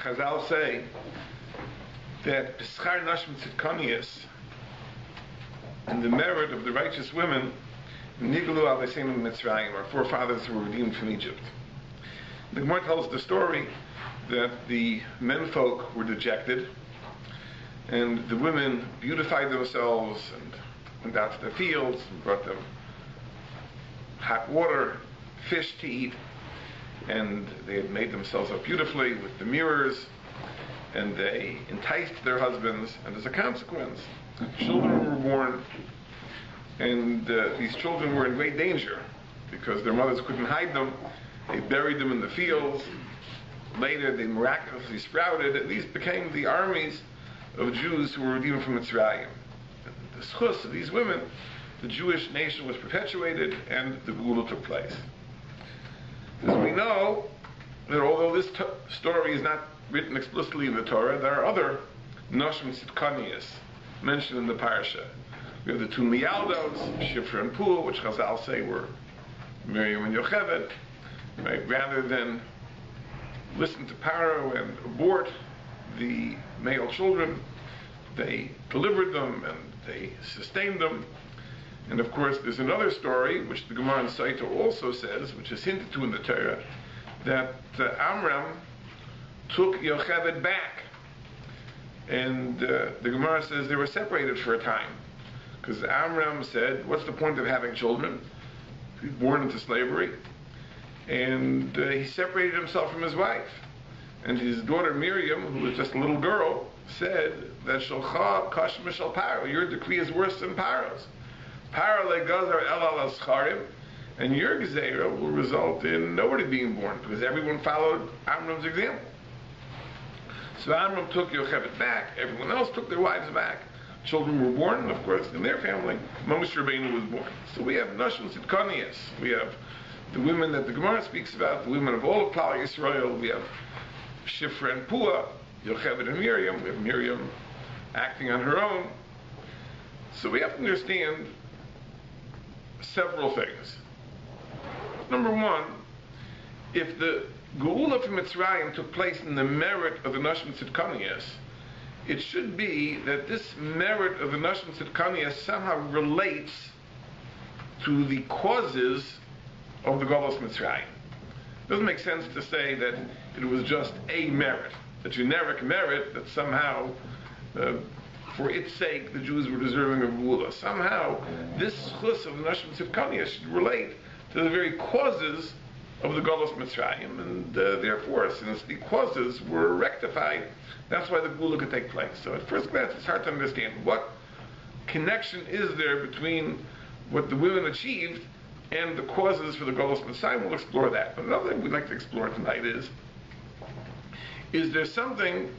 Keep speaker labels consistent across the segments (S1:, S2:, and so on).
S1: Chazal say that Peschar Nashim Tzidkonius, and the merit of the righteous women, Niglu al Vaseinu Mitzrayim, our forefathers who were redeemed from Egypt. The Gemara tells the story that the menfolk were dejected, and the women beautified themselves and went out to the fields and brought them hot water, fish to eat, and they had made themselves up beautifully with the mirrors, and they enticed their husbands, and as a consequence, children were born, and these children were in great danger because their mothers couldn't hide them. They buried them in the fields. Later they miraculously sprouted, and these became the armies of Jews who were redeemed from Mitzrayim. And the schus of these women, the Jewish nation was perpetuated, and the Geula took place. As we know, that although this story is not written explicitly in the Torah, there are other Noshim Tzidkonius mentioned in the Parsha. We have the two Miyaldos, Shifra and Pua, which Chazal say were Miriam and Yocheved. Right? Rather than listen to Paro and abort the male children, they delivered them and they sustained them. And of course, there's another story, which the Gemara in Saita also says, which is hinted to in the Torah, that Amram took Yocheved back. And the Gemara says they were separated for a time. Because Amram said, what's the point of having children? He's born into slavery. And he separated himself from his wife. And his daughter Miriam, who was just a little girl, said that Shalcha Kashma Shal Paro, your decree is worse than Paro's. Paro legazar el al ascharim, and your gezeira will result in nobody being born, because everyone followed Amram's example. So Amram took Yocheved back, everyone else took their wives back. Children were born, and of course, in their family, Moshe Rabbeinu was born. So we have Noshim Tzidkonius. We have the women that the Gemara speaks about, the women of all of Klal Yisrael. We have Shifra and Pua, Yocheved and Miriam. We have Miriam acting on her own. So we have to understand several things. Number one, if the Geula from Mitzrayim took place in the merit of the Noshim Tzidkonius, it should be that this merit of the Noshim Tzidkonius somehow relates to the causes of the Golos Mitzrayim. It doesn't make sense to say that it was just a merit, a generic merit that somehow, for its sake, the Jews were deserving of Geula. Somehow, this chus of the Noshim Tzidkonius should relate to the very causes of the Golos Mitzrayim, and therefore, since the causes were rectified, that's why the Geula could take place. So at first glance, it's hard to understand what connection is there between what the women achieved and the causes for the Golos Mitzrayim. We'll explore that. But another thing we'd like to explore tonight is there something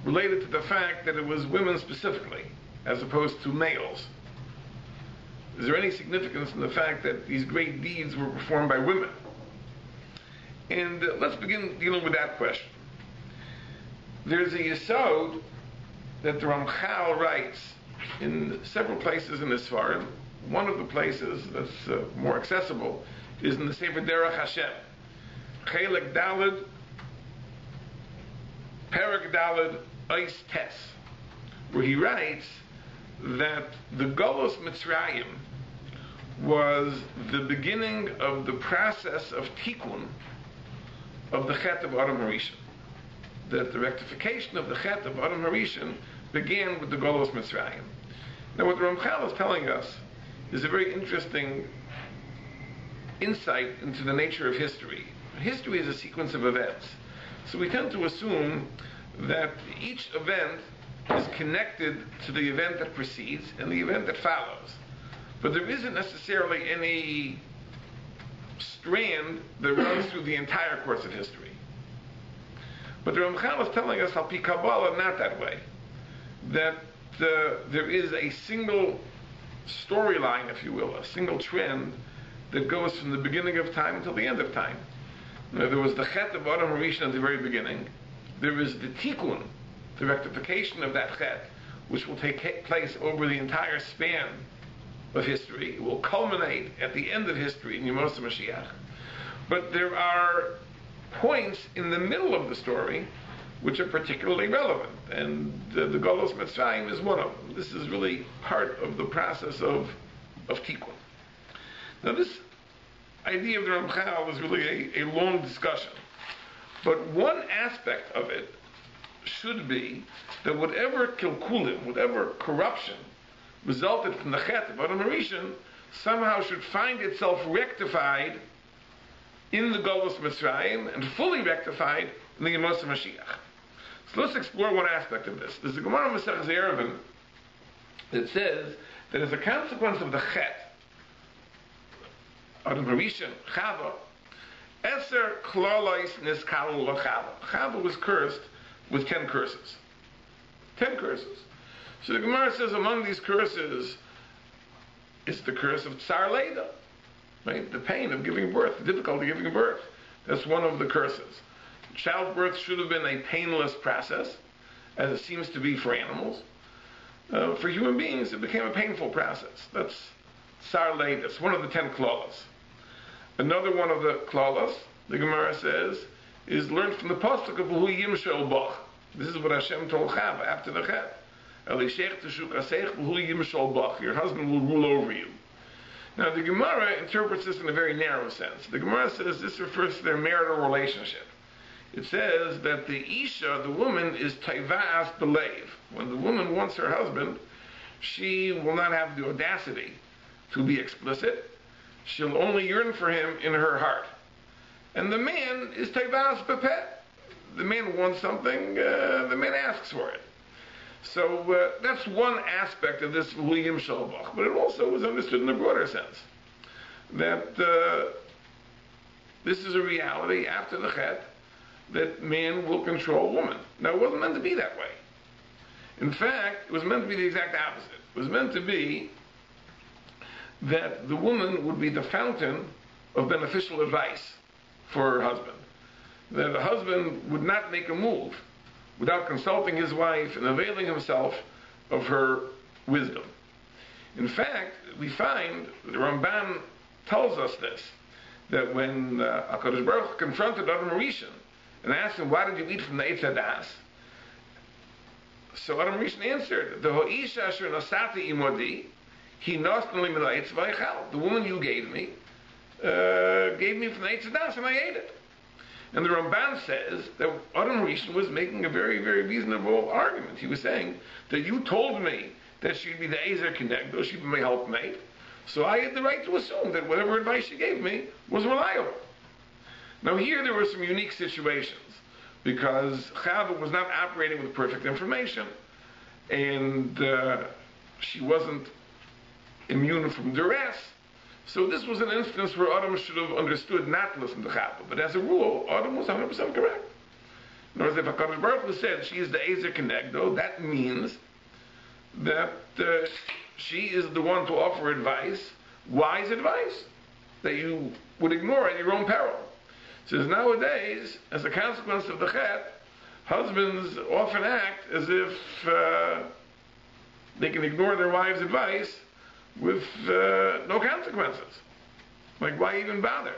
S1: related to the fact that it was women specifically, as opposed to males? Is there any significance in the fact that these great deeds were performed by women? And let's begin dealing with that question. There's a yesod that the Ramchal writes in several places in the Sfarim. One of the places that's more accessible is in the Sefer Derech Hashem, Chelek Daled, Perek Daled, Eis Tes, where he writes that the Golos Mitzrayim was the beginning of the process of tikkun of the Chet of Adam Harishon. That the rectification of the Chet of Adam Harishon began with the Golos Mitzrayim. Now what the Ramchal is telling us is a very interesting insight into the nature of history. History is a sequence of events. So we tend to assume that each event is connected to the event that precedes and the event that follows. But there isn't necessarily any strand that runs through the entire course of history. But the Ramchal is telling us, al pi Kabbalah, not that way. That there is a single storyline, if you will, a single trend that goes from the beginning of time until the end of time. Now, there was the Chet of Adam Harishon at the very beginning. There is the tikkun, the rectification of that Chet, which will take place over the entire span of history. It will culminate at the end of history in Yemos HaMashiach. But there are points in the middle of the story which are particularly relevant, and the Golos Mitzrayim is one of them. This is really part of the process of Tikkun. Now, this idea of the Ramchal is really a long discussion, but one aspect of it should be that whatever kilkulim, whatever corruption resulted from the chet of Adam Rishon somehow should find itself rectified in the Golos Mitzrayim and fully rectified in the Yemos HaMashiach. So let's explore one aspect of this. There's a Gemara Masechus Eruvin that says that as a consequence of the chet, Adam Rishon, Chava, Eser Klolois Niskalu L'Chava. Chava was cursed with 10 curses. 10 curses. So the Gemara says among these curses is the curse of Tsar Leda, right? The pain of giving birth, the difficulty of giving birth. That's one of the curses. Childbirth should have been a painless process, as it seems to be for animals. For human beings, it became a painful process. That's Tsar Leda. That's one of the 10 klalas. Another one of the klalas, the Gemara says, is learned from the pasuk of Hu Yimshol Bach. This is what Hashem told Chava after the chet. Your husband will rule over you. Now the Gemara interprets this in a very narrow sense. The Gemara says this refers to their marital relationship. It says that the Isha, the woman, is taivas belev. When the woman wants her husband, she will not have the audacity to be explicit. She'll only yearn for him in her heart. And the man is taivas bepet. The man wants something, the man asks for it. So that's one aspect of this William Shalbach, but it also was understood in a broader sense. That this is a reality after the chet, that man will control woman. Now it wasn't meant to be that way. In fact, it was meant to be the exact opposite. It was meant to be that the woman would be the fountain of beneficial advice for her husband. That the husband would not make a move without consulting his wife and availing himself of her wisdom. In fact, we find, the Ramban tells us this, that when HaKadosh Baruch Hu confronted Adam Rishon and asked him, why did you eat from the Eitz Hadas? So Adam Rishon answered, the Ho'isha asher nasati imodi, he nostan li min ha'etz v'aychal. The woman you gave me from the Eitz Hadas and I ate it. And the Ramban says that Adam Rishon was making a very, very reasonable argument. He was saying that you told me that she'd be the Ezer Kenegdo, she'd be my helpmate, so I had the right to assume that whatever advice she gave me was reliable. Now here there were some unique situations, because Chava was not operating with perfect information, and she wasn't immune from duress. So this was an instance where Adam should have understood not to listen to Chava. But as a rule, Adam was 100% correct. In other words, if HaKadosh Baruch Hu said she is the Ezer Kenegdo, that means that she is the one to offer advice, wise advice, that you would ignore at your own peril. Since nowadays, as a consequence of the chet, husbands often act as if they can ignore their wives' advice with no consequences. Like, why even bother?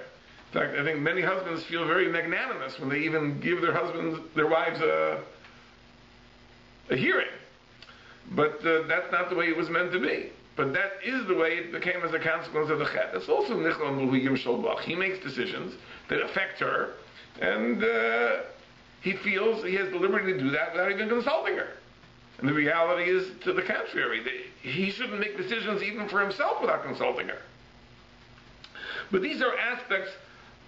S1: In fact, I think many husbands feel very magnanimous when they even give their wives a hearing. But that's not the way it was meant to be. But that is the way it became as a consequence of the chet. That's also Nichol Mulhuyim Sholbach. He makes decisions that affect her, and he feels he has the liberty to do that without even consulting her. And the reality is to the contrary. He shouldn't make decisions even for himself without consulting her. But these are aspects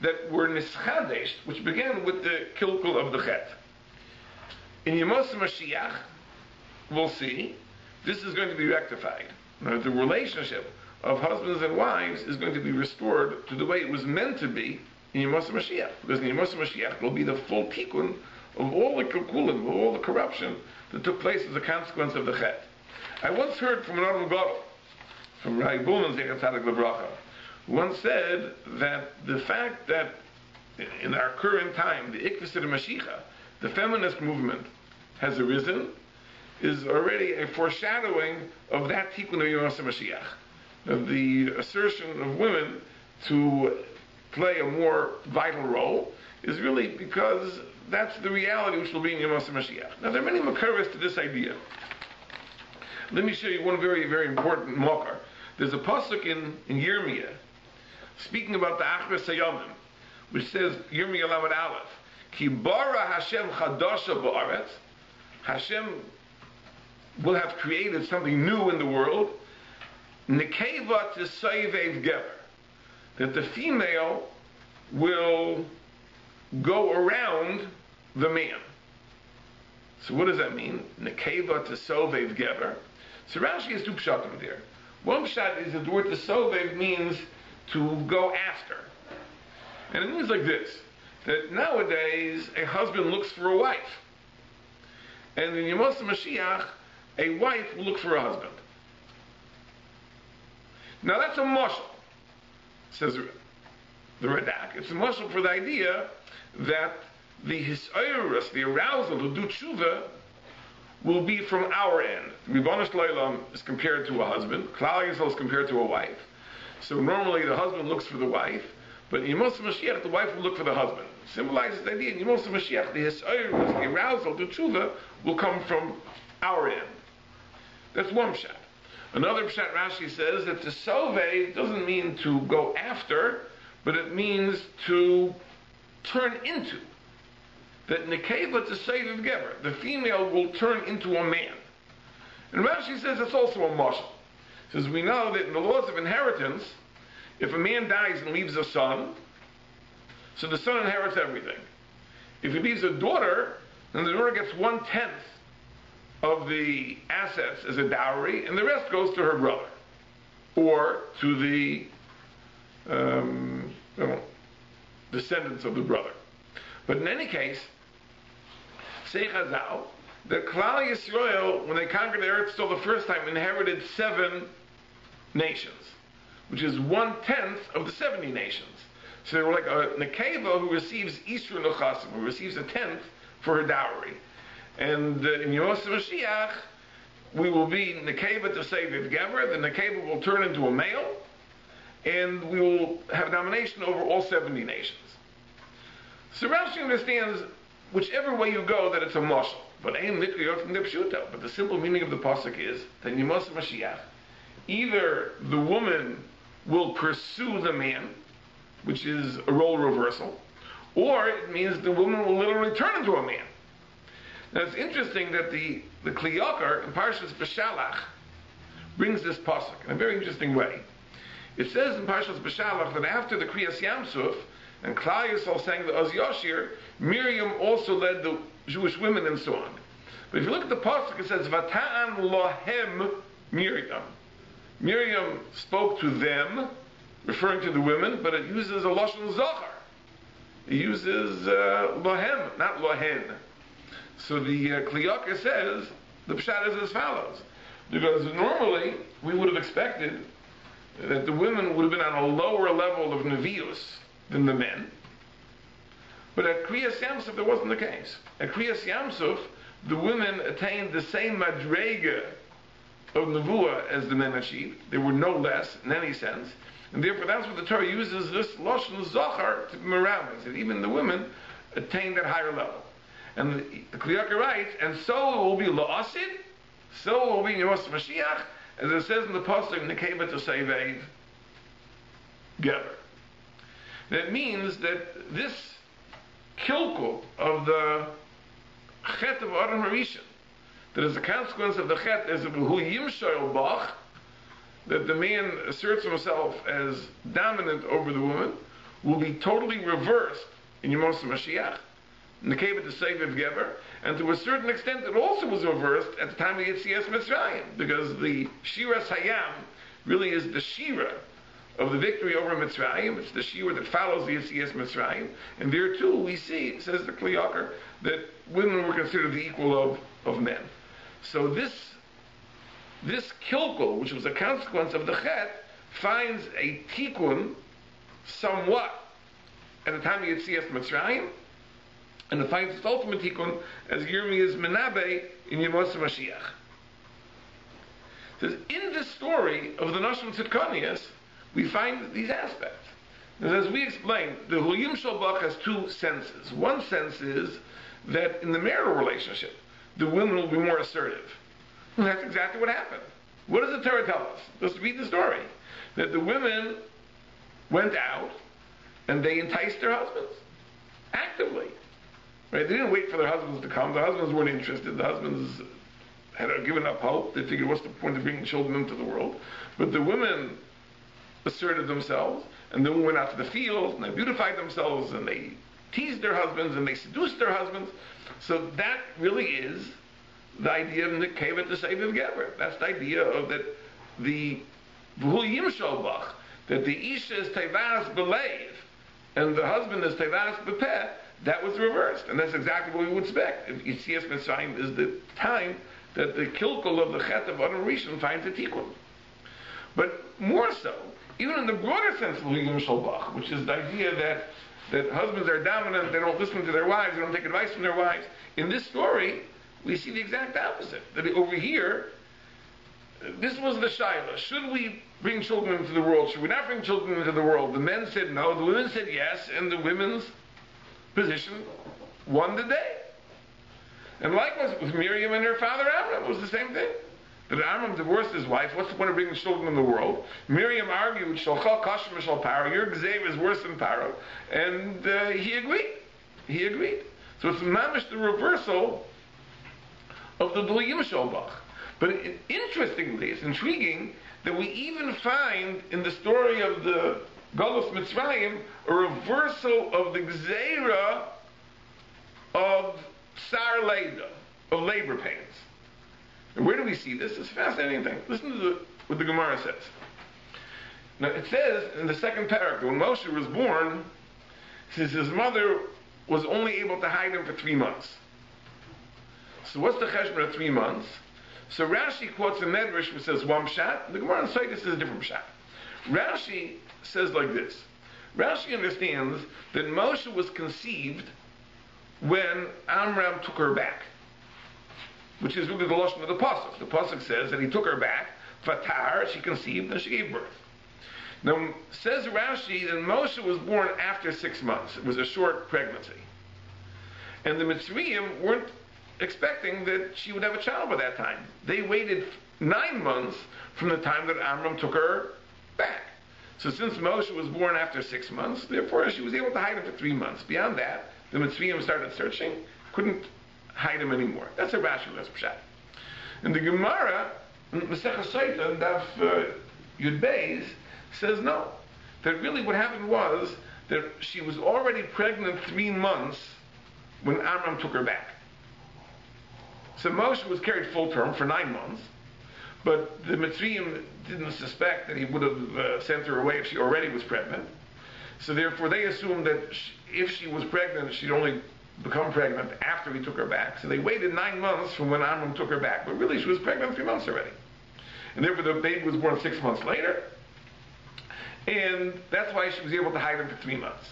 S1: that were nischadesh, which began with the kilkul of the chet. In Yemos HaMashiach, we'll see, this is going to be rectified. Now, the relationship of husbands and wives is going to be restored to the way it was meant to be in Yemos HaMashiach. Because in Yemos HaMashiach will be the full tikkun of all the kilkulim, of all the corruption that took place as a consequence of the chet. I once heard from an Adam Gadol, from Rabbi Bulman Zecher Tzadik Lebracha, who once said that the fact that in our current time, the Ikvus Mashiach, the feminist movement, has arisen, is already a foreshadowing of that tikkun of Yemos HaMashiach, of the assertion of women to play a more vital role, is really because that's the reality which will be in Yemos HaMashiach. Now there are many makaras to this idea. Let me show you one very, very important makar. There's a pasuk in Yirmiyah speaking about the Achras Hayamim, which says, Yirmiyah Lamed Aleph, Ki bara Hashem chadasha ba'aretz, Hashem will have created something new in the world, Nekeva t'sayvev gever, that the female will go around the man. So what does that mean? Nekeva t'sovev gever. So Rashi has two pshatim there. One pshat is that the word t'sovev means to go after. And it means like this, that nowadays a husband looks for a wife. And in Yemos HaMashiach, a wife will look for a husband. Now that's a mashal, says the Radak. It's a mashal for the idea that the hisayrus, the arousal to do tshuva, will be from our end. Ribono Shel Olam is compared to a husband. Klal Yisrael is compared to a wife. So normally the husband looks for the wife, but in Yemos HaMashiach the wife will look for the husband. Symbolizes the idea in Yemos HaMashiach the hisayrus, the arousal to tshuva, will come from our end. That's one pshat. Another pshat Rashi says that to sove doesn't mean to go after, but it means to turn into. That nekeva to save gever, the female will turn into a man. And Rashi says it's also a mashal. Says we know that in the laws of inheritance, if a man dies and leaves a son, so the son inherits everything. If he leaves a daughter, then the daughter gets 1/10 of the assets as a dowry, and the rest goes to her brother, or to the descendants of the brother. But in any case, say Chazal, that Klal Yisrael, when they conquered the earth still the first time, inherited 7 nations, which is 1/10 of the 70 nations. So they were like a nekeva who receives Isra Nechasim, who receives 1/10 for her dowry. And in Yemos HaMashiach, we will be nekeva to save gever. The nekeva will turn into a male, and we will have domination over all 70 nations. So Rashi understands whichever way you go that it's a mashal. But but the simple meaning of the pasuk is that in Yemos HaMashiach, either the woman will pursue the man, which is a role reversal, or it means the woman will literally turn into a man. Now it's interesting that the Kli Yakar in Parshas B'Shalach brings this pasuk in a very interesting way. It says in Parshas B'Shalach that after the Kriyas Yamsuf and Klal Yisrael sang the Oz Yashir, Miriam also led the Jewish women and so on. But if you look at the pasuk, it says Vata'an lohem Miriam. Miriam spoke to them, referring to the women, but it uses a lashon zachar. It uses lohem, not lohen. So the Kli Yakar says the pshat is as follows, because normally we would have expected that the women would have been on a lower level of nevius than the men, but at Kriyas Yamsuf there wasn't the case. At Kriyas Yamsuf the women attained the same madrega of nevuah as the men achieved. They were no less in any sense, and therefore that's what the Torah uses this lashon zachar to meramis, that even the women attained that higher level. And the Kli Yakar writes, and so it will be la'asid, so it will be in Yemos HaMashiach, as it says in the pasuk, nekeva to save gever. That means that this kilkul of the chet of Adam Harishon, that as a consequence of the chet, as a hu yimshayel bach, that the man asserts himself as dominant over the woman, will be totally reversed in Yemos HaMashiach, nekeva to save gever, and to a certain extent it also was reversed at the time of Yetzias Mitzrayim, because the Shiras Hayam really is the Shira of the victory over Mitzrayim. It's the Shira that follows the Yetzias Mitzrayim, and there too we see, says the Kli Yakar, that women were considered the equal of men. So this kilkul, which was a consequence of the chet, finds a tikkun somewhat at the time of Yetzias Mitzrayim, and it finds its ultimate tikkun as Yirmiyah's menabe in Yemos HaMashiach. It says, in this story of the Nashim Tzidkonias, we find these aspects. As we explained, the Huyim Shalbach has two senses. One sense is that in the marital relationship, the women will be more assertive. And that's exactly what happened. What does the Torah tell us? Let's read the story. That the women went out and they enticed their husbands actively. Right? They didn't wait for their husbands to come. The husbands weren't interested. The husbands had given up hope. They figured, what's the point of bringing children into the world? But the women asserted themselves, and then went out to the field, and they beautified themselves, and they teased their husbands, and they seduced their husbands. So that really is the idea of Nekavet T'Seviv Geber. That's the idea of that the V'hu Yimshol that the Isha is Tevaras B'leiv, and the husband is Tevaras B'peh. That was reversed, and that's exactly what we would expect. If Yitzias Mitzrayim is the time that the kilkul of the Chet of Adam Rishon finds a tikkun. But more so, even in the broader sense of Huyim Shalbach, which is the idea that husbands are dominant, they don't listen to their wives, they don't take advice from their wives. In this story, we see the exact opposite. That over here, this was the Shaila. Should we bring children into the world? Should we not bring children into the world? The men said no, the women said yes, and the women's position won the day. And likewise with Miriam and her father Amram, it was the same thing. That Amram divorced his wife. What's the point of bringing children in the world? Miriam argued, Shalchal Kashem Shal Paro, your Gzev is worse than Paro. And he agreed. He agreed. So it's mamish the reversal of the V'hu Shalbach. But interestingly, it's intriguing that we even find in the story of the Galus Mitzrayim a reversal of the Gzeira of Sar Leida, of labor pains. And where do we see this? It's a fascinating thing. Listen to what the Gemara says. Now it says in the second paragraph, when Moshe was born, since his mother was only able to hide him for 3 months. So what's the cheshbon of 3 months? So Rashi quotes a medrash which says one pshat. The Gemara in Saitis says a different pshat. Rashi says like this. Rashi understands that Moshe was conceived when Amram took her back, which is really the lashon of the pasuk. The pasuk says that he took her back, Fatar, she conceived, and she gave birth. Now, says Rashi that Moshe was born after 6 months. It was a short pregnancy. And the Mitzrayim weren't expecting that she would have a child by that time. They waited 9 months from the time that Amram took her back. So since Moshe was born after 6 months, therefore she was able to hide him for 3 months. Beyond that, the Mitzrayim started searching, couldn't hide him anymore. That's a Rashi that's pshat. And the Gemara, Masechah Sotah, Daf Yud Beis, says no. That really what happened was that she was already pregnant 3 months when Amram took her back. So Moshe was carried full term for 9 months, but the Mitzrayim didn't suspect that he would have sent her away if she already was pregnant. So therefore they assumed that if she was pregnant, she'd only become pregnant after he took her back. So they waited 9 months from when Amram took her back, but really she was pregnant 3 months already. And therefore the baby was born 6 months later, and that's why she was able to hide him for 3 months.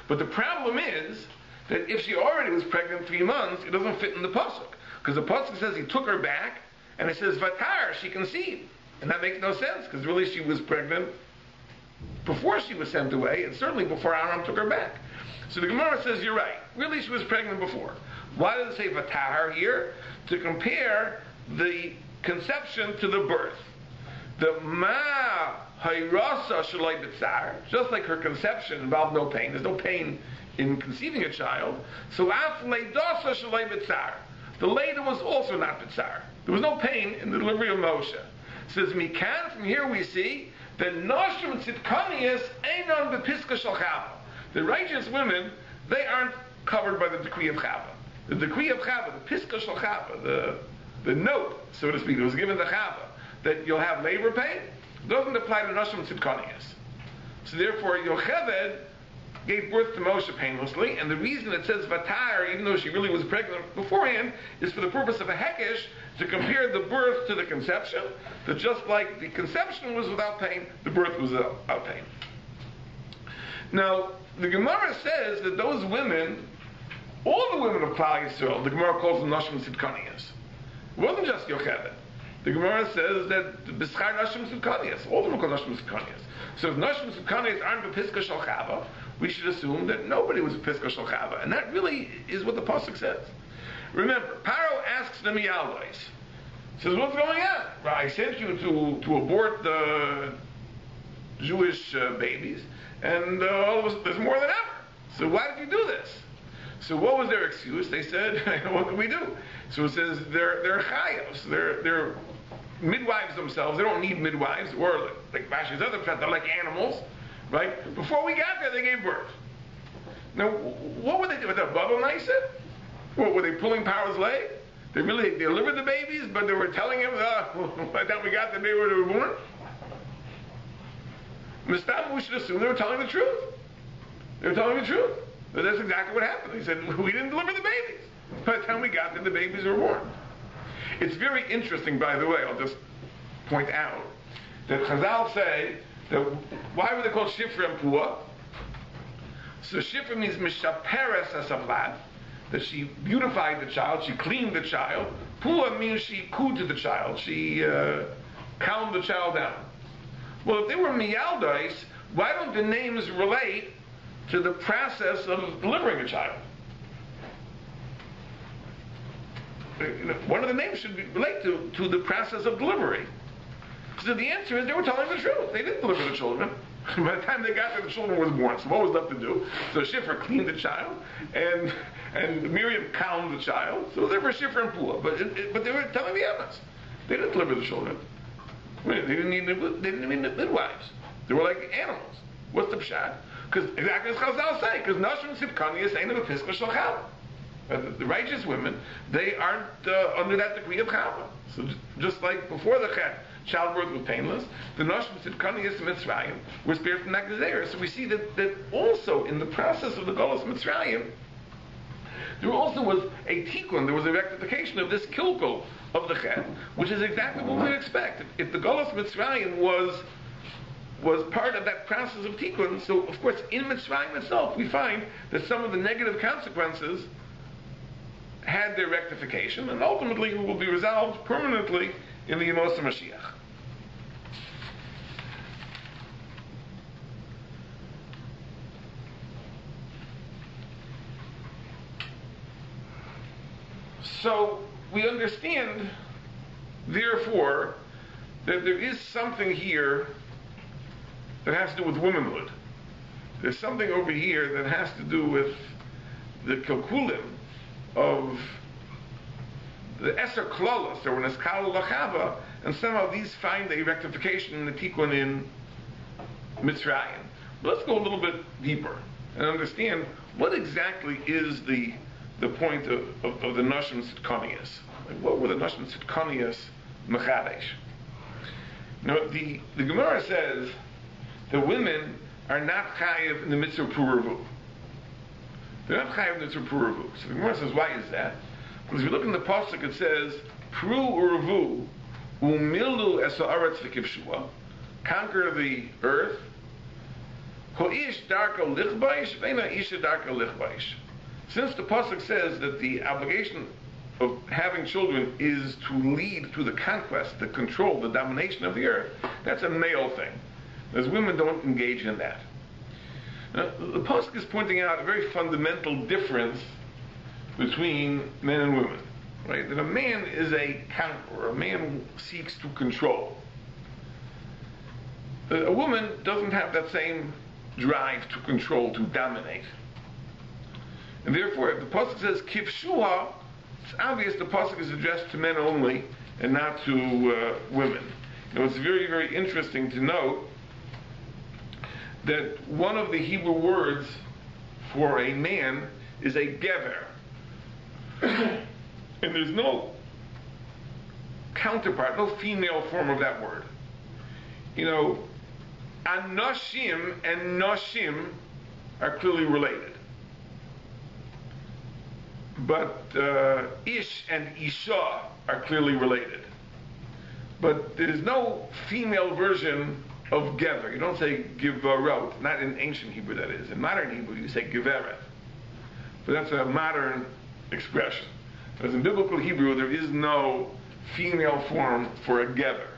S1: But the problem is that if she already was pregnant 3 months, it doesn't fit in the pasuk, because the pasuk says he took her back, and it says Vatar, she conceived, and that makes no sense, because really she was pregnant before she was sent away, and certainly before Amram took her back. So the Gemara says, you're right. Really, she was pregnant before. Why does it say Vatahar here? To compare the conception to the birth. The Ma Hayrasa Shalai B'tzar, just like her conception involved no pain. There's no pain in conceiving a child. So Af Leidasa Shalai B'tzar. The Leida was also not B'tzar. There was no pain in the delivery of Moshe. It says, Mikan, from here we see that Noshim Tzidkanias Einon B'Piska Shal Chava. The righteous women, they aren't covered by the decree of Chava. The decree of Chava, the Piska Shal Chava, the note, so to speak, that was given to Chava, that you'll have labor pain, doesn't apply to Noshim Tzidkanias. So therefore, Yocheved gave birth to Moshe painlessly, and the reason it says Vatar, even though she really was pregnant beforehand, is for the purpose of a Hekesh, to compare the birth to the conception, that just like the conception was without pain, the birth was without pain. Now, the Gemara says that those women, all the women of Klal Yisrael, the Gemara calls them Noshim Tzidkanias. It wasn't just Yocheved. The Gemara says that B'schar Noshim Tzidkanias, all of them are called Noshim Tzidkanias. So if Noshim Tzidkanias aren't a Piska Shel Chava, we should assume that nobody was a Piska Shel Chava. And that really is what the Pasuk says. Remember, Paro asks the Miyaldois, says, what's going on? Well, I sent you to abort the Jewish babies, and all of us, there's more than ever. So why did you do this? So what was their excuse? They said, what can we do? So it says they're chayos, they're midwives themselves. They don't need midwives, or like Bashi's other pet, they're like animals, right? Before we got there, they gave birth. Now, what were they doing? With the bubble knife? What were they pulling Paro's leg? They delivered the babies, but they were telling him by the time we got the baby, they were born. Mistab, we should assume they were telling the truth. They were telling the truth. But that's exactly what happened. He said, we didn't deliver the babies. By the time we got there, the babies were born. It's very interesting, by the way, I'll just point out, that Chazal say that why were they called Shifra and Pua? So Shifra means Mishaperes Asavlad, that she beautified the child, she cleaned the child. Pua means she cooed the child, she calmed the child down. Well, if they were Miyaldais, why don't the names relate to the process of delivering a child? One of the names should relate to the process of delivery. So the answer is they were telling the truth. They didn't deliver the children. By the time they got there, the children was born. So what was left to do? So Shifra cleaned the child, and Miriam calmed the child. So they were Shifra and Pua. But they were telling the evidence. They didn't deliver the children. They didn't need midwives. They were like animals. What's the pshat? Because exactly as Chazal say, because Noshim Tzidkanias ain't of a Piska Shel Chava. The righteous women, they aren't under that degree of Chava. So just like before the Chet, childbirth was painless, the Noshim Tzidkanias Mitzrayim were spared from that Gezerah. So we see that also in the process of the Golos Mitzrayim, there also was a tikkun, there was a rectification of this kilkul of the Chet, which is exactly what we expect. If the Golos Mitzrayim was part of that process of tikkun, so of course in Mitzrayim itself we find that some of the negative consequences had their rectification, and ultimately it will be resolved permanently in the Yemos HaMashiach. So we understand, therefore, that there is something here that has to do with womanhood. There's something over here that has to do with the kalkulim of the Eser Klolos, or when it's Kal Lachava, and somehow these find a rectification in the Tikkun in Mitzrayim. But let's go a little bit deeper and understand what exactly is the point of the Noshim Tzidkanias. Like, what were the Noshim Tzidkanias Mechadesh? Now, the Gemara says that women are not chayiv in the mitzvah puravu. They're not chayiv in the mitzvah puravu. So the Gemara says, why is that? Because if you look in the pasuk, it says, Pru uravu umilu es haaretz v'kivshua, conquer the earth. Ho'ish darko lichbaish ve'na isha darko lichbaish. Since the pasuk says that the obligation of having children is to lead to the conquest, the control, the domination of the earth, that's a male thing. As women don't engage in that. Now, the pasuk is pointing out a very fundamental difference between men and women, right? That a man is a conqueror, a man seeks to control. A woman doesn't have that same drive to control, to dominate. And therefore, if the pasuk says kivshuha, it's obvious the pasuk is addressed to men only and not to women. Now, it's very, very interesting to note that one of the Hebrew words for a man is a gever. And there's no counterpart, no female form of that word. You know, anoshim and noshim are clearly related. But ish and isha are clearly related. But there's no female version of gever. You don't say givarot, not in ancient Hebrew that is. In modern Hebrew you say geveret. But that's a modern expression. Whereas in biblical Hebrew there is no female form for a gever.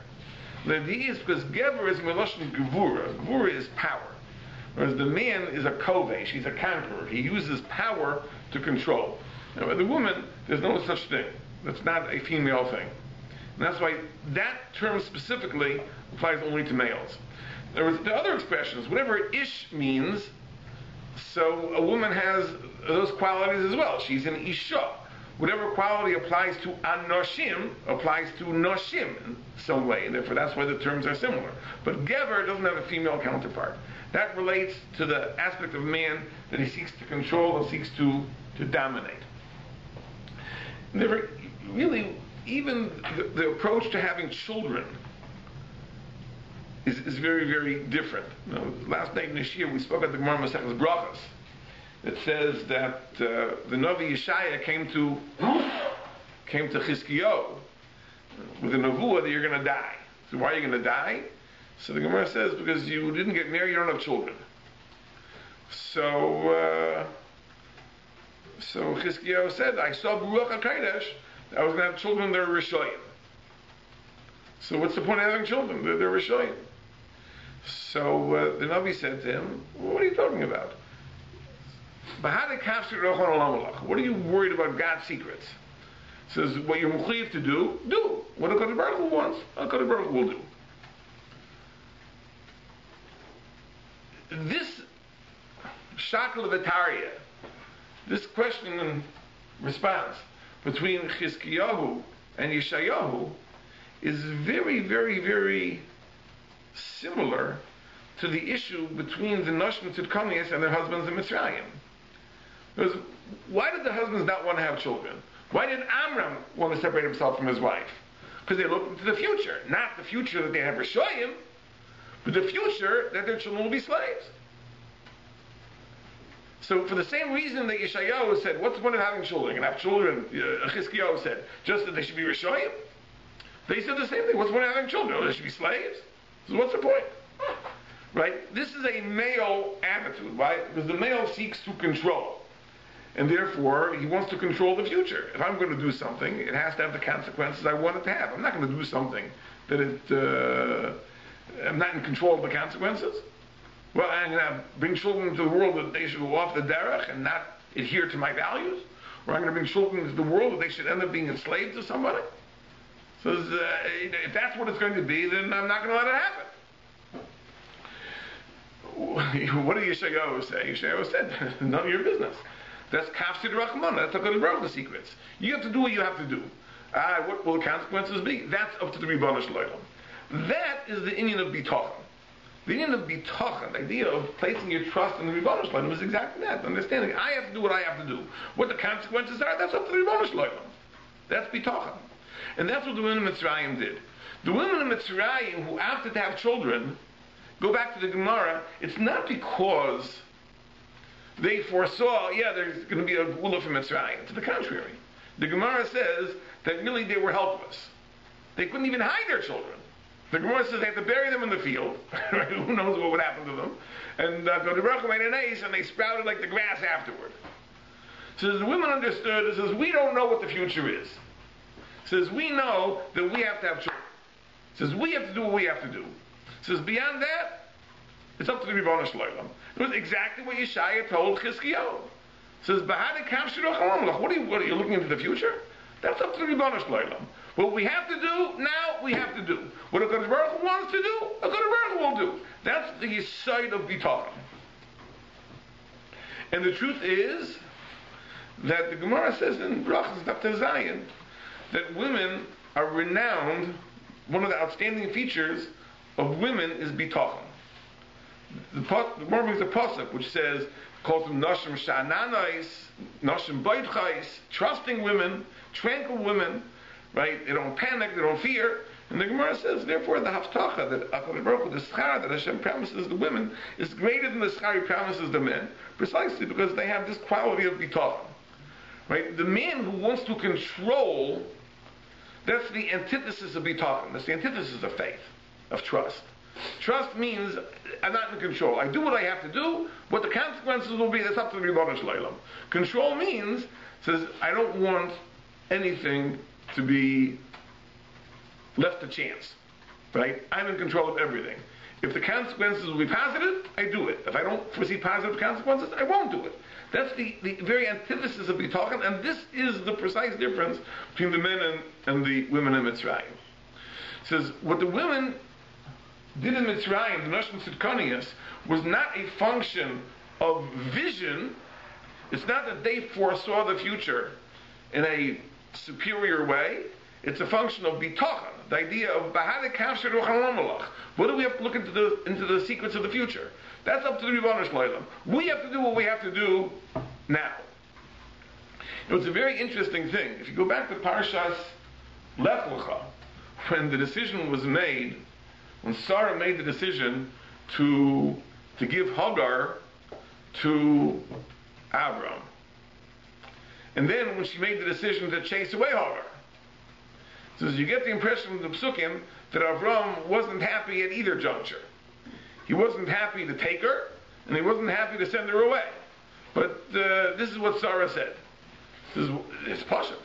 S1: The idea is because Gever is Meloshin Gevura. Gevura is power. Whereas the man is a kovesh, he's a conqueror. He uses power to control. Now, with the woman, there's no such thing. That's not a female thing. And that's why that term specifically applies only to males. There are other expressions. Whatever ish means, so a woman has those qualities as well. She's an isha. Whatever quality applies to anoshim applies to noshim in some way, and therefore that's why the terms are similar. But gever doesn't have a female counterpart. That relates to the aspect of man that he seeks to control and seeks to dominate. Never, really, even the approach to having children is very, very different. You know, last night in Yeshiva we spoke at the Gemara Masechtas Brachos. It says that the Navi Yeshaya came to Chizkiyahu with a nevuah that you're going to die. So why are you going to die? So the Gemara says because you didn't get married, you don't have children. So Chizkiyahu said, I saw Baruch HaKodesh, I was going to have children that are Rishoyim. So what's the point of having children? They're Rishoyim. So the Navi said to him, what are you talking about? What are you worried about God's secrets? He says, what you're mechuyev to do, do. What HaKadosh Baruch Hu wants, HaKadosh Baruch Hu will do. This shakel of Ataria, this question and response between Chizkiyahu and Yeshayahu is very, very, very similar to the issue between the Noshim Tzidkonius and their husbands in Mitzrayim. Because why did the husbands not want to have children? Why did Amram want to separate himself from his wife? Because they looked into the future. Not the future that they have Rishoyim, but the future that their children will be slaves. So for the same reason that Yeshayahu said, what's the point of having children? And have children, Chizkiyahu said, just that they should be Rishoyim? They said the same thing. What's the point of having children? Oh, they should be slaves? So what's the point? Right? This is a male attitude. Why? Because the male seeks to control. And therefore, he wants to control the future. If I'm going to do something, it has to have the consequences I want it to have. I'm not going to do something that I'm not in control of the consequences. Well, I'm going to bring children into the world that they should go off the derech and not adhere to my values. Or I'm going to bring children into the world that they should end up being enslaved to somebody. So if that's what it's going to be, then I'm not going to let it happen. What did Yeshayahu say? Yeshayahu said, none of your business. That's kafsid rachman. That's HaKadosh Baruch Hu's secrets. You have to do what you have to do. What will the consequences be? That's up to the Ribono Shel Olam. That is the inyan of bitachon. The inyan of bitachon, the idea of placing your trust in the Ribono Shel Olam, is exactly that. Understanding, I have to do what I have to do. What the consequences are, that's up to the Ribono Shel Olam. That's bitachon. And that's what the women in Mitzrayim did. The women in Mitzrayim who opted to have children, go back to the Gemara, it's not because they foresaw, there's going to be a Gula from Mitzrayim. To the contrary. The Gemara says that really they were helpless. They couldn't even hide their children. The Gemara says they had to bury them in the field. Who knows what would happen to them. And the Baruch made an ace and they sprouted like the grass afterward. So the women understood, it says, we don't know what the future is. It says, we know that we have to have children. It says, we have to do what we have to do. It says, beyond that, it's up to the Ribono Shel Olam. It was exactly what Yeshaya told Chizkiyahu. It says, what are you looking into the future? That's up to the Ribono Shel Olam. What we have to do, now we have to do. What HaKadosh Baruch Hu wants to do, HaKadosh Baruch Hu will do. That's the yesod of bitachon. And the truth is that the Gemara says in Brachos Daf Zayin that women are renowned, one of the outstanding features of women is bitachon. The Gemara brings a pasuk which says, calls them Noshim Sha'ananais, Noshim Boitchais, trusting women, tranquil women, right? They don't panic, they don't fear. And the Gemara says, therefore, the haftacha that HaKadosh Baruch Hu, the schar that Hashem promises the women, is greater than the schar He promises the men, precisely because they have this quality of bitachon. Right? The man who wants to control, that's the antithesis of bitachon. That's the antithesis of faith, of trust. Trust means I'm not in control. I do what I have to do. What the consequences will be, that's up to the Ribono Shel Olam. Control means, says, I don't want anything to be left to chance. right? I'm in control of everything. If the consequences will be positive, I do it. If I don't foresee positive consequences, I won't do it. That's the very antithesis of bitachon, and this is the precise difference between the men and the women in Mitzrayim. It says, what the women did in Mitzrayim, the Noshim Tzidkonius, was not a function of vision. It's not that they foresaw the future in a superior way. It's a function of bitachon, the idea of bahadek kafsher ruch. What do we have to look into the secrets of the future? That's up to the Ribono Shel Olam. We have to do what we have to do now. It's a very interesting thing. If you go back to Parshas Lech Lecha, when the decision was made, when Sarah made the decision to give Hagar to Abram, and then when she made the decision to chase away Hagar, so you get the impression from the Psukim that Avram wasn't happy at either juncture. He wasn't happy to take her, and he wasn't happy to send her away. But this is what Sarah said. It's Pasha.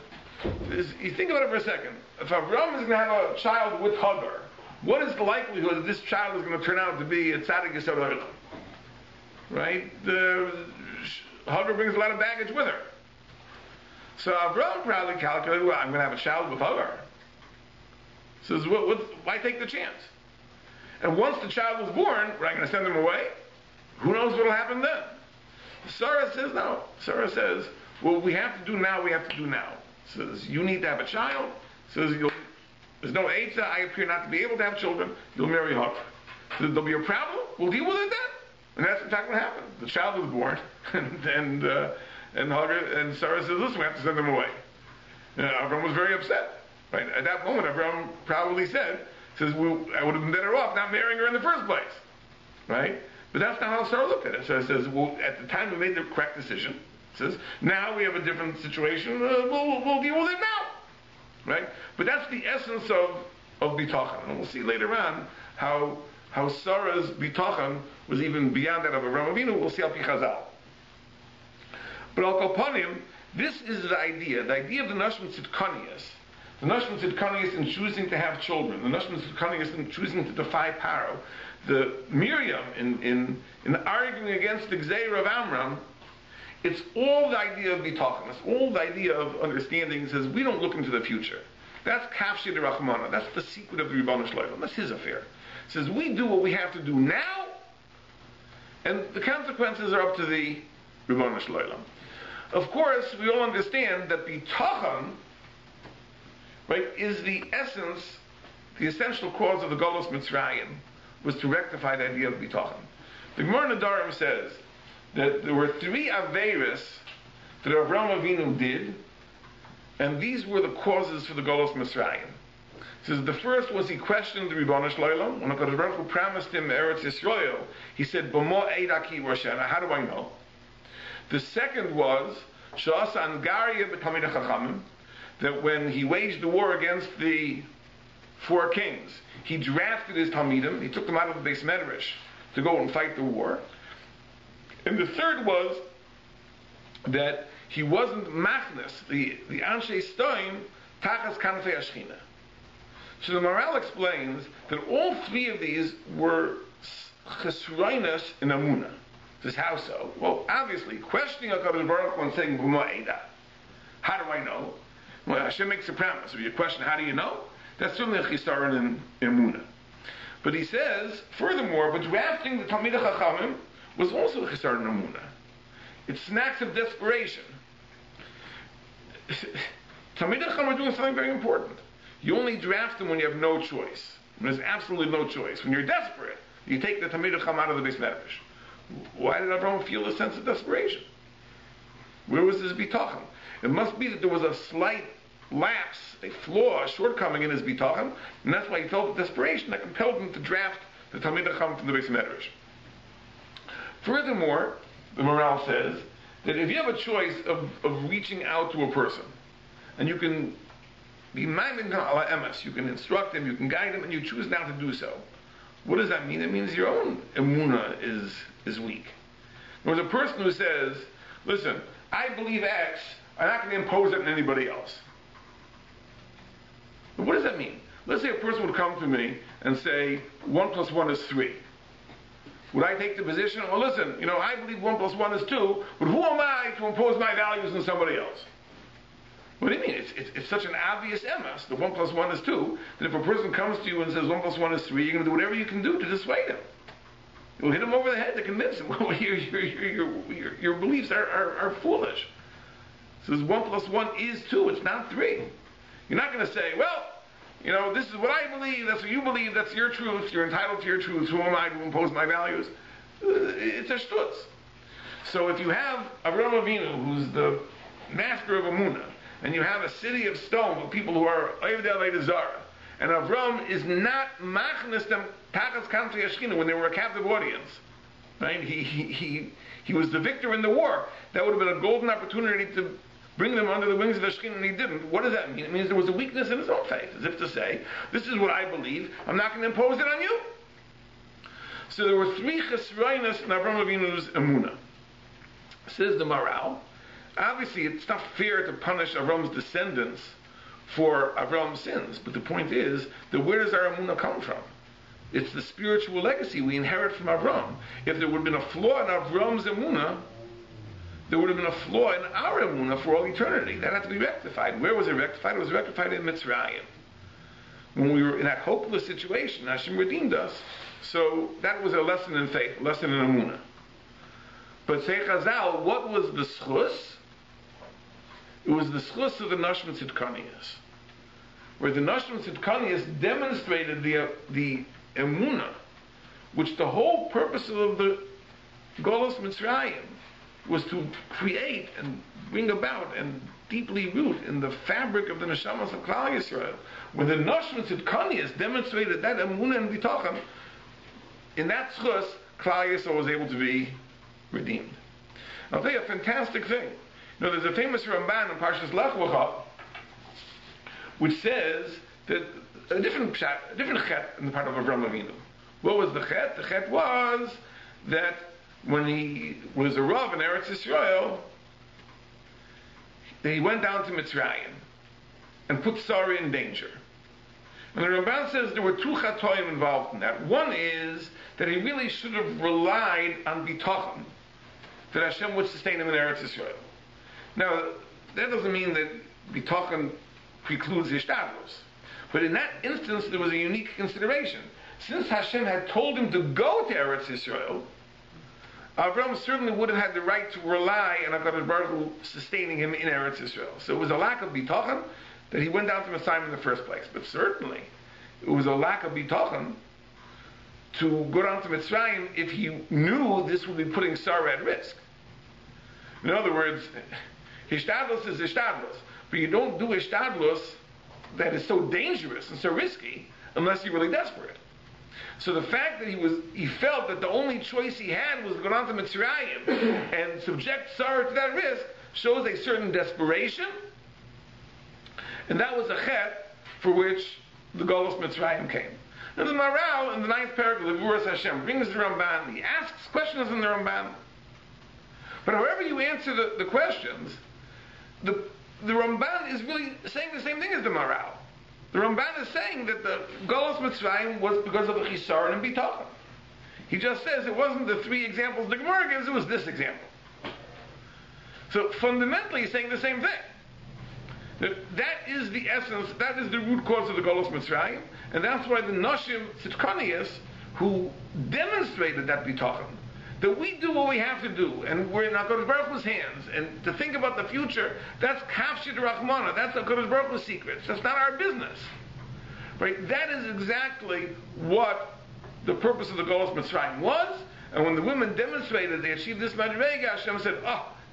S1: You think about it for a second. If Avram is going to have a child with Hagar, what is the likelihood that this child is going to turn out to be a tzaddik yesod ha'olam? Right? Hagar brings a lot of baggage with her. So Avram probably calculated, well, I'm going to have a child with Hagar. So why take the chance? And once the child was born, we're not going to send him away. Who knows what will happen then? Sarah says no. Sarah says, what we have to do now, we have to do now. Says, you need to have a child. Says, there's no age that I appear not to be able to have children. You'll marry Hagar. Says, there'll be a problem. We'll deal with it then. And that's in fact what happened. The child was born, and Hagar and Sarah says, listen, we have to send him away. Avram was very upset. Right? At that moment, Avram probably says, I would have been better off not marrying her in the first place. Right? But that's not how Sarah looked at it. So it says, well, at the time we made the correct decision, it says, now we have a different situation, we'll deal with it now. Right? But that's the essence of bitachon. And we'll see later on how Sarah's bitachon was even beyond that of Avraham Avinu. We'll see al pi Chazal. But al kopanim, this is the idea of the Noshim Tzidkonius. The Noshim Tzidkonius in choosing to have children. The Noshim Tzidkonius in choosing to defy Paro. The Miriam in arguing against the Gzeira of Amram. It's all the idea of bitachon. It's all the idea of understanding. It says we don't look into the future. That's kafshi de Rachmana. That's the secret of the Ribono Shel Olam. That's his affair. It says we do what we have to do now, and the consequences are up to the Ribono Shel Olam. Of course, we all understand that bitachon, right, is the essence, the essential cause of the Golos Mitzrayim, was to rectify the idea of bitachon. The Gemara Nedarim says that there were 3 Aveiros that Avraham Avinu did, and these were the causes for the Golos Mitzrayim. It says the first was he questioned the Ribono Shel Olam. When HaKadosh Baruch Hu promised him Eretz Yisrael, he said, B'mo eidaki Roshana, how do I know? The second was Sha'asa Angaria b'Talmidei Chachamim, that when he waged the war against the 4 kings, he drafted his Talmidim, he took them out of the Beis Medrash to go and fight the war. And the third was that he wasn't machnas, the Anshe Stoim, Tachas Kanfei Ashchina. So the Maral explains that all 3 of these were chesroinus in Amunah. This how so? Well, obviously, questioning HaKadosh Baruch Hu and saying, B'ma Eida. How do I know? Well, Hashem makes a promise. If you question, how do you know? That's certainly a chisaron in Amunah. But he says, furthermore, but drafting the Talmidei Chachamim was also a chisaron in Amunah. It's snacks of desperation. Talmidei Chachamim are doing something very important. You only draft them when you have no choice. When there's absolutely no choice. When you're desperate, you take the Talmidei Chacham out of the Beis Medrash. Why did Avraham feel a sense of desperation? Where was this bitachon? It must be that there was a slight lapse, a flaw, a shortcoming in his bitachon, and that's why he felt the desperation that compelled him to draft the Talmidei Chacham from the Beis Medrash. Furthermore, the Maral says that if you have a choice of reaching out to a person, and you can be ma'amin ala emes, you can instruct him, you can guide him, and you choose not to do so, what does that mean? It means your own emunah is weak. There's a person who says, listen, I believe X, I'm not going to impose it on anybody else. But what does that mean? Let's say a person would come to me and say, 1 plus 1 is 3. Would I take the position, well listen, I believe 1 plus 1 is 2, but who am I to impose my values on somebody else? What do you mean? It's such an obvious emes that 1 plus 1 is 2, that if a person comes to you and says 1 plus 1 is 3, you're going to do whatever you can do to dissuade him. You'll hit him over the head to convince him, well, your beliefs are foolish. So 1 plus 1 is 2, it's not 3. You're not going to say, well, this is what I believe, that's what you believe, that's your truth, you're entitled to your truth, who am I to impose my values? It's a shtutz. So if you have Avraham Avinu, who's the master of Emunah, and you have a city of stone with people who are Ovdei Avodah Zarah, and Avram is not machnes them tachas kanfli Ashkina when they were a captive audience, right? He was the victor in the war. That would have been a golden opportunity to bring them under the wings of the Shekhinah, and he didn't. What does that mean? It means there was a weakness in his own faith, as if to say, this is what I believe, I'm not going to impose it on you. So there were 3 chesroinus in Avraham Avinu's Emunah. Says the Maral, obviously it's not fair to punish Avram's descendants for Avram's sins, but the point is that where does our Emunah come from? It's the spiritual legacy we inherit from Avram. If there would have been a flaw in Avram's Emunah, there would have been a flaw in our Emunah for all eternity. That had to be rectified. Where was it rectified? It was rectified in Mitzrayim. When we were in that hopeless situation, Hashem redeemed us. So that was a lesson in faith, a lesson in Emunah. But say Chazal, what was the schus? It was the schus of the Nashim Tzidkanias, where the Nashim Tzidkanias demonstrated the Emunah, which the whole purpose of the Golos Mitzrayim was to create and bring about and deeply root in the fabric of the Neshamas of Klal Yisrael. When the Nashim Tzidkanias demonstrated that Emunah and Bitachon, in that schus, Klal Yisrael was able to be redeemed. I'll tell you a fantastic thing. There's a famous Ramban in Parshas Lech Lecha, which says that a different chet in the part of Avraham Avinu. What was the chet? The chet was that when he was a Rav in Eretz Yisrael, he went down to Mitzrayim and put Sarah in danger. And the Ramban says there were 2 chatoim involved in that. One is that he really should have relied on bitachon, that Hashem would sustain him in Eretz Yisrael. Now, that doesn't mean that bitachon precludes Yishtadlus. But in that instance, there was a unique consideration. Since Hashem had told him to go to Eretz Yisrael, Avram certainly would have had the right to rely on HaKadosh Baruch Hu sustaining him in Eretz Yisrael. So it was a lack of bitachon that he went down to Mitzrayim in the first place. But certainly, it was a lack of bitachon to go down to Mitzrayim if he knew this would be putting Sarah at risk. In other words, Hishtadlus is Hishtadlus, but you don't do Hishtadlus that is so dangerous and so risky unless you're really desperate. So the fact that he felt that the only choice he had was to go down to Mitzrayim and subject Sarah to that risk shows a certain desperation, and that was a chet for which the Golos Mitzrayim came. Now the Maral in the 9th paragraph of Vuras Hashem brings the Ramban, he asks questions in the Ramban. But however you answer the questions, the Ramban is really saying the same thing as the Maral. The Ramban is saying that the Golos Mitzrayim was because of the Chisaron and Bitachon. He just says it wasn't the 3 examples the Gemara gives, it was this example. So fundamentally he's saying the same thing. That is the essence, that is the root cause of the Golos Mitzrayim, and that's why the Nashim Tzidkanias, who demonstrated that Bitachon, that we do what we have to do, and we're in HaKadosh Baruch Hu's hands, and to think about the future, that's Kafshid Rachmana, that's HaKadosh Baruch Hu's secrets, that's not our business. Right? That is exactly what the purpose of the Golos Mitzrayim was, and when the women demonstrated they achieved this Madrega, Hashem said,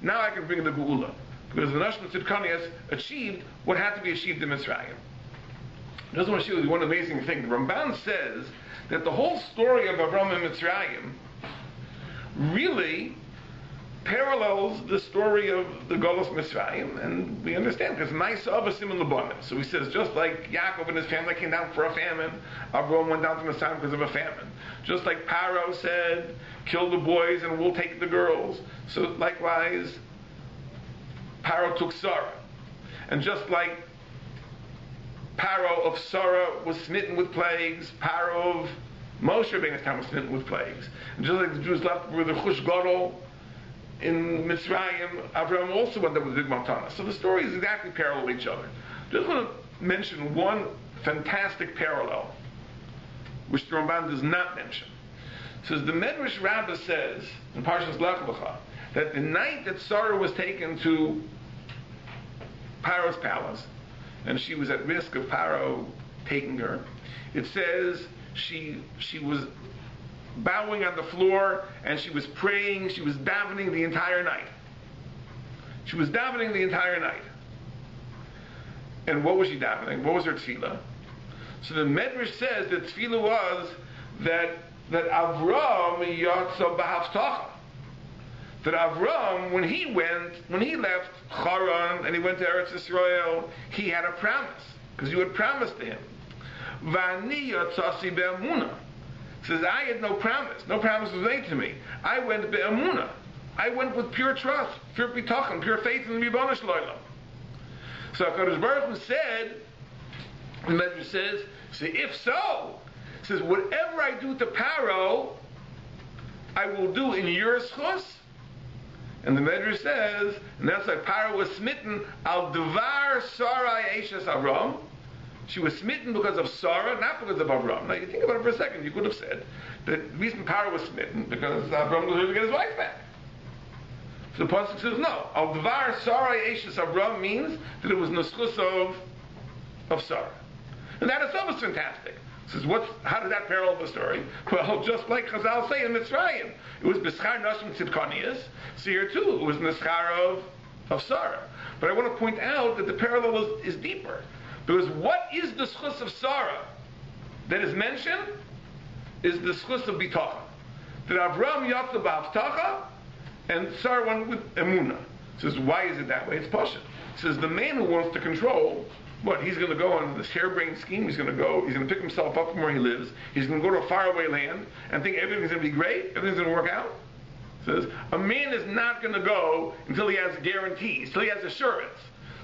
S1: now I can bring the Geula. Because the Nashim Tzidkanias achieved what had to be achieved in Mitzrayim. I just want to show you one amazing thing. The Ramban says that the whole story of Avram and Mitzrayim really parallels the story of the Golos Mitzrayim, and we understand because Ma'aseh Avasim in Lebanon. So he says just like Yaakov and his family came down for a famine, Avram went down to Mitzrayim because of a famine. Just like Paro said, kill the boys and we'll take the girls. So likewise, Paro took Sarah. And just like Paro of Sarah was smitten with plagues. Paro of Moshe Rabbeinu's time was smitten with plagues. And just like the Jews left with the Chush Gadol in Mitzrayim, Avraham also went up with big matana. So the stories exactly parallel each other. Just want to mention one fantastic parallel, which the Ramban does not mention. It says the Medrash Rabbah says in Parshas Lech Lecha that the night that Sarah was taken to Paro's palace, and she was at risk of Paro taking her, it says she was bowing on the floor and she was praying, she was davening the entire night. She was davening the entire night. And what was she davening? What was her tefillah? So the Medrash says that tefillah was that Avram yatsa b'havtacha. That Avram, when he left Haran and he went to Eretz Yisrael, he had a promise, because you had promised to him. V'ani yatzasi be'emunah. Says, I had no promise. No promise was made to me. I went be'emunah. I went with pure trust, pure bitachon, pure faith in the Ribono Shel Olam. So HaKadosh Baruch Hu said, the Medrash says, if so, says, whatever I do to Paro, I will do in your schus. And the Medrash says, and that's like Paro was smitten al devar Sarai Eshes Avram. She was smitten because of Sarah, not because of Avram. Now you think about it for a second, you could have said that the reason Paro was smitten because Avram was going to get his wife back. So the pasuk says no. Al devar Sarai Eshes Avram means that it was neschus of Sarah, and that itself is fantastic. Says, how does that parallel the story? Well, just like Chazal say in Mitzrayim, it was B'schar Nashim Tzidkanias. So here too, it was Neschar of Sarah. But I want to point out that the parallel is deeper. Because what is the schus of Sarah that is mentioned is the schus of Bitachon. That Avram yatsa b'havtacha and Sarah went with Emunah. Says, why is it that way? It's Pasha. Says, the man who wants to control, he's going to go on this harebrained scheme, he's going to pick himself up from where he lives, he's going to go to a faraway land and think everything's going to be great, everything's going to work out. Says, a man is not going to go until he has guarantees, until he has assurance.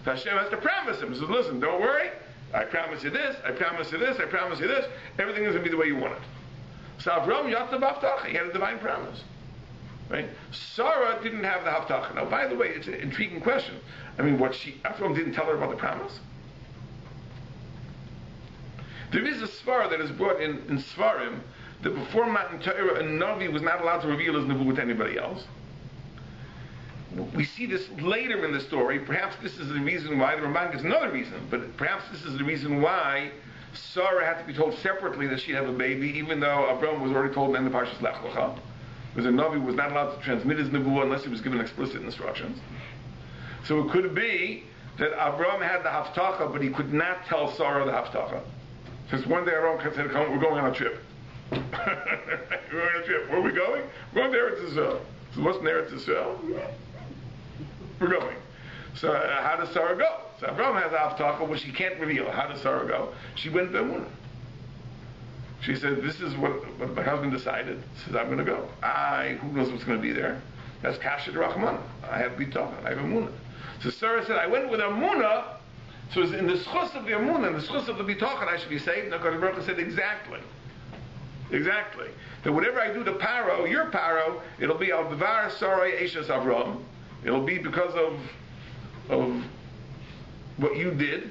S1: So Hashem has to promise him. He says, listen, don't worry, I promise you this, I promise you this, I promise you this, everything is going to be the way you want it. So Avram yatsa b'havtacha, he had a divine promise. Right? Sarah didn't have the haftacha. Now, by the way, it's an intriguing question. I mean, Avram didn't tell her about the promise? There is a svar that is brought in Svarim that before Matan Torah, a Navi was not allowed to reveal his nevuah to anybody else. We see this later in the story. Perhaps this is the reason why, the Ramban gives another reason, but perhaps this is the reason why Sarah had to be told separately that she'd have a baby, even though Avram was already told in the Parshas Lech Lecha, because a Navi was not allowed to transmit his nevuah unless he was given explicit instructions. So it could be that Avram had the haftacha, but he could not tell Sarah the haftacha. Since one day Avram said, "Come, we're going on a trip." We're going on a trip. Where are we going? We're going to Eretz Yisrael. So what's in Eretz Yisrael? We're going. So how does Sarah go? So Avram has a haftacha, which she can't reveal. How does Sarah go? She went b'emunah. She said, "This is what my husband decided." She says, "I'm going to go. Who knows what's going to be there? That's kasher d'rachmana. I have bitachon. I have emunah." So Sarah said, "I went with emunah. So it's in the schus of the emunah, in the schus of the bitachon, I should be saved." And HaKadosh Baruch Hu said, "Exactly. That whatever I do to Paro, your Paro, it'll be al devar sarai eshes Avram. It'll be because of what you did,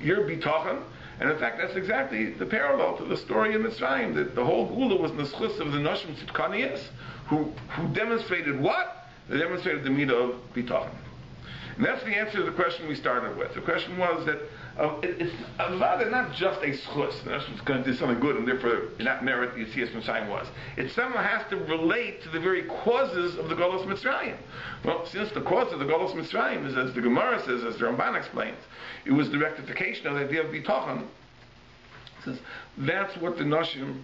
S1: your bitachon." And in fact, that's exactly the parallel to the story in Mitzrayim, that the whole Gula was in the schus of the Nashim Tzidkanias, who demonstrated what? They demonstrated the midah of bitachon. And that's the answer to the question we started with. The question was that it's rather not just a schus, it's going to do something good and therefore not merit the Yetzias Mitzrayim was. It somehow has to relate to the very causes of the Golos Mitzrayim. Well, since the cause of the Golos Mitzrayim is, as the Gemara says, as the Ramban explains, it was the rectification of the idea of bitachon. Says that's what the Nashim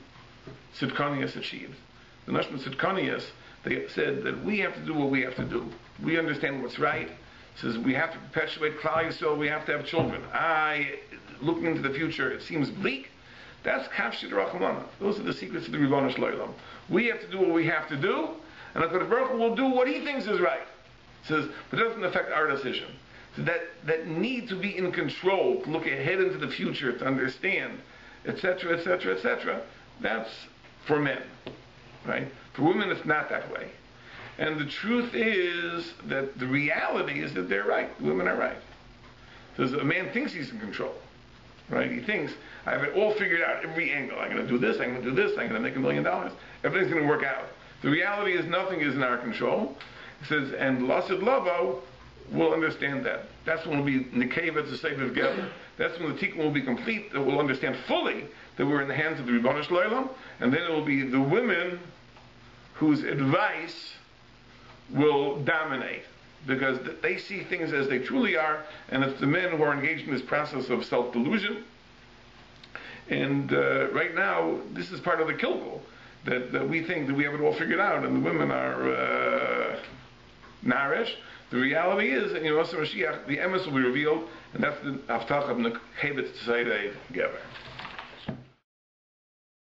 S1: Tzidkanias achieved. The Nashim Tzidkanias, they said that we have to do what we have to do. We understand what's right. Says we have to perpetuate Klal Yisrael, we have to have children. Looking into the future, it seems bleak. That's kasher d'rachmana. Those are the secrets of the Ribono Shel Olam. We have to do what we have to do, and HaKadosh Baruch Hu will do what He thinks is right. Says, but it doesn't affect our decision. that need to be in control, to look ahead into the future, to understand, etc., etc., etc., that's for men, right? For women, it's not that way. And the truth is that the reality is that they're right. Women are right. Because a man thinks he's in control, right? He thinks, I have it all figured out, every angle. I'm going to do this, I'm going to do this, I'm going to make $1 million. Everything's going to work out. The reality is nothing is in our control. It says, and Lasid Lavo will understand that. That's when we'll be Nekeva to save together. That's when the Tikkun will be complete, that we'll understand fully that we're in the hands of the Ribono Shel Olam, and then it will be the women whose advice will dominate, because they see things as they truly are, and it's the men who are engaged in this process of self-delusion. And right now, this is part of the kilgul, that we think that we have it all figured out, and the women are narish. The reality is, in Yosef Mashiach, the emes will be revealed, and that's the Avtach of Nekhevet Tzedei Gever.